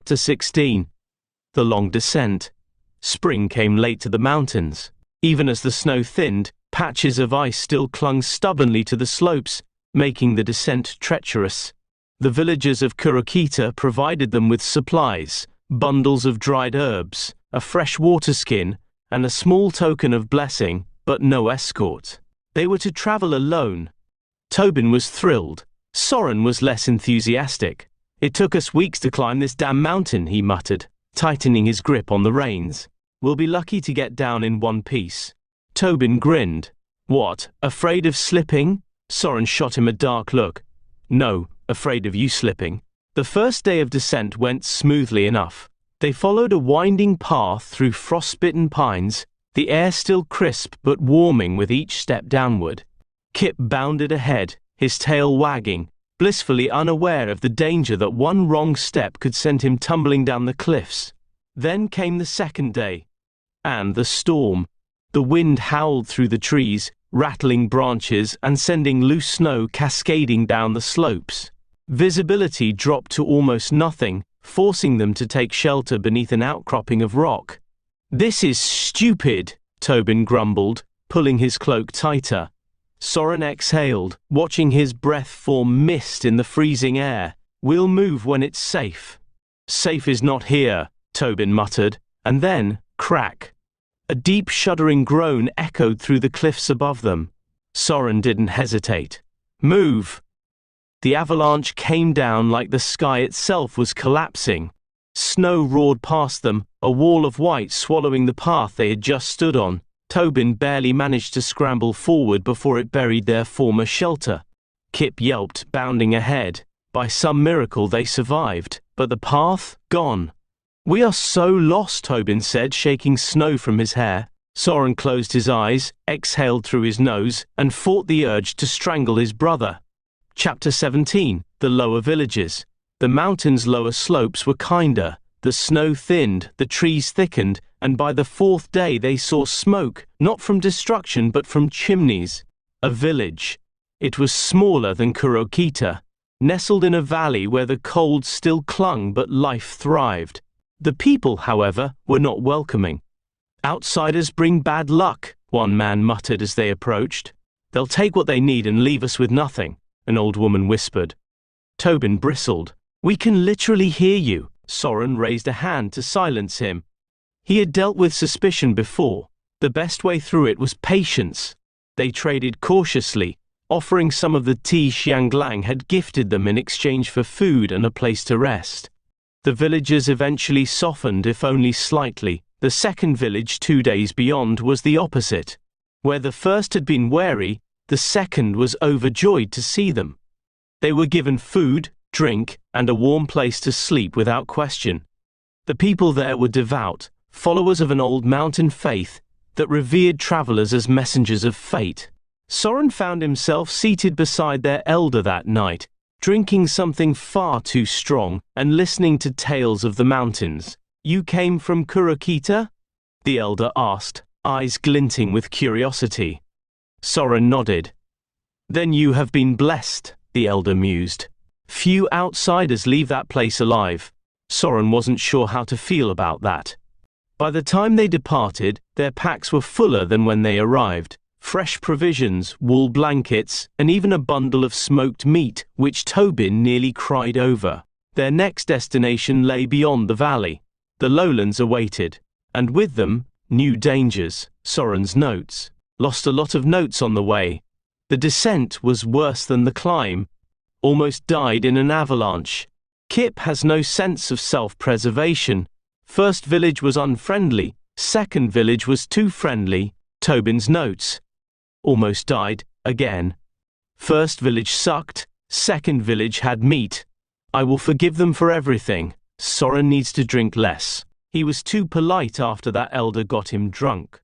Chapter 16. The long descent. Spring came late to the mountains. Even as the snow thinned, patches of ice still clung stubbornly to the slopes, making the descent treacherous. The villagers of Kurokita provided them with supplies, bundles of dried herbs, a fresh water skin, and a small token of blessing, but no escort. They were to travel alone. Tobin was thrilled. Soren was less enthusiastic. "It took us weeks to climb this damn mountain," he muttered, tightening his grip on the reins. "We'll be lucky to get down in one piece." Tobin grinned. "What, afraid of slipping?" Soren shot him a dark look. "No, afraid of you slipping." The first day of descent went smoothly enough. They followed a winding path through frostbitten pines, the air still crisp but warming with each step downward. Kip bounded ahead, his tail wagging, blissfully unaware of the danger that one wrong step could send him tumbling down the cliffs. Then came the second day. And the storm. The wind howled through the trees, rattling branches and sending loose snow cascading down the slopes. Visibility dropped to almost nothing, forcing them to take shelter beneath an outcropping of rock. "This is stupid," Tobin grumbled, pulling his cloak tighter. Soren exhaled, watching his breath form mist in the freezing air. "We'll move when it's safe." "Safe is not here," Tobin muttered, and then, crack. A deep shuddering groan echoed through the cliffs above them. Soren didn't hesitate. "Move!" The avalanche came down like the sky itself was collapsing. Snow roared past them, a wall of white swallowing the path they had just stood on. Tobin barely managed to scramble forward before it buried their former shelter. Kip yelped, bounding ahead. By some miracle they survived, but the path, gone. "We are so lost," Tobin said, shaking snow from his hair. Soren closed his eyes, exhaled through his nose, and fought the urge to strangle his brother. Chapter 17. The lower villages. The mountain's lower slopes were kinder. The snow thinned, the trees thickened, and by the fourth day they saw smoke, not from destruction but from chimneys. A village. It was smaller than Kurokita, nestled in a valley where the cold still clung but life thrived. The people, however, were not welcoming. "Outsiders bring bad luck," one man muttered as they approached. "They'll take what they need and leave us with nothing," an old woman whispered. Tobin bristled. "We can literally hear you." Soren raised a hand to silence him. He had dealt with suspicion before. The best way through it was patience. They traded cautiously, offering some of the tea Xianglang had gifted them in exchange for food and a place to rest. The villagers eventually softened, if only slightly. The second village 2 days beyond was the opposite. Where the first had been wary, the second was overjoyed to see them. They were given food, drink, and a warm place to sleep without question. The people there were devout, followers of an old mountain faith that revered travelers as messengers of fate. Soren found himself seated beside their elder that night, drinking something far too strong and listening to tales of the mountains. "You came from Kurokita?" the elder asked, eyes glinting with curiosity. Soren nodded. "Then you have been blessed," the elder mused. "Few outsiders leave that place alive." Soren wasn't sure how to feel about that. By the time they departed, their packs were fuller than when they arrived. Fresh provisions, wool blankets, and even a bundle of smoked meat, which Tobin nearly cried over. Their next destination lay beyond the valley. The lowlands awaited, and with them, new dangers. Soren's notes. Lost a lot of notes on the way. The descent was worse than the climb. Almost died in an avalanche. Kip has no sense of self-preservation. First village was unfriendly, second village was too friendly. Tobin's notes. Almost died, again. First village sucked, second village had meat. I will forgive them for everything. Soren needs to drink less. He was too polite after that elder got him drunk.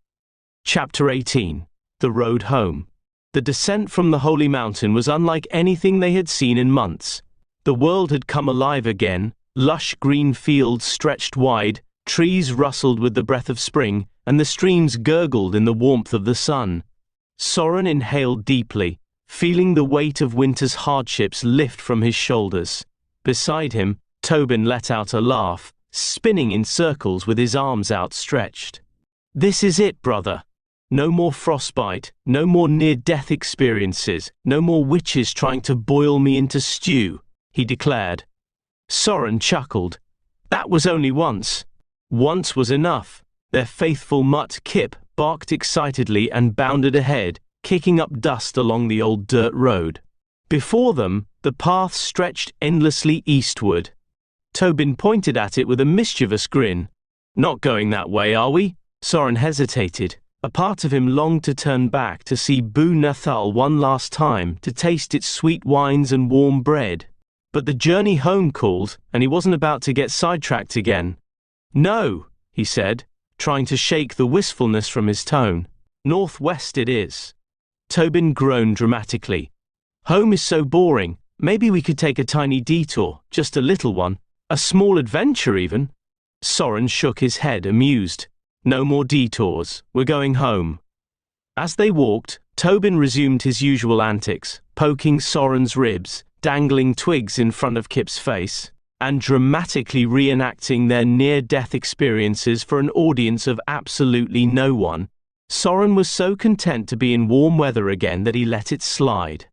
Chapter 18. The road home. The descent from the holy mountain was unlike anything they had seen in months. The world had come alive again. Lush green fields stretched wide, trees rustled with the breath of spring, and the streams gurgled in the warmth of the sun. Soren inhaled deeply, feeling the weight of winter's hardships lift from his shoulders. Beside him, Tobin let out a laugh, spinning in circles with his arms outstretched. "This is it, brother. No more frostbite, no more near-death experiences, no more witches trying to boil me into stew," he declared. Soren chuckled. "That was only once. Once was enough." Their faithful mutt Kip barked excitedly and bounded ahead, kicking up dust along the old dirt road. Before them, the path stretched endlessly eastward. Tobin pointed at it with a mischievous grin. "Not going that way, are we?" Soren hesitated. A part of him longed to turn back to see Bu Nathal one last time, to taste its sweet wines and warm bread. But the journey home called, and he wasn't about to get sidetracked again. "No," he said, trying to shake the wistfulness from his tone. "Northwest it is." Tobin groaned dramatically. "Home is so boring. Maybe we could take a tiny detour, just a little one. A small adventure even." Soren shook his head, amused. "No more detours. We're going home." As they walked, Tobin resumed his usual antics, poking Soren's ribs, dangling twigs in front of Kip's face, and dramatically reenacting their near-death experiences for an audience of absolutely no one. Soren was so content to be in warm weather again that he let it slide.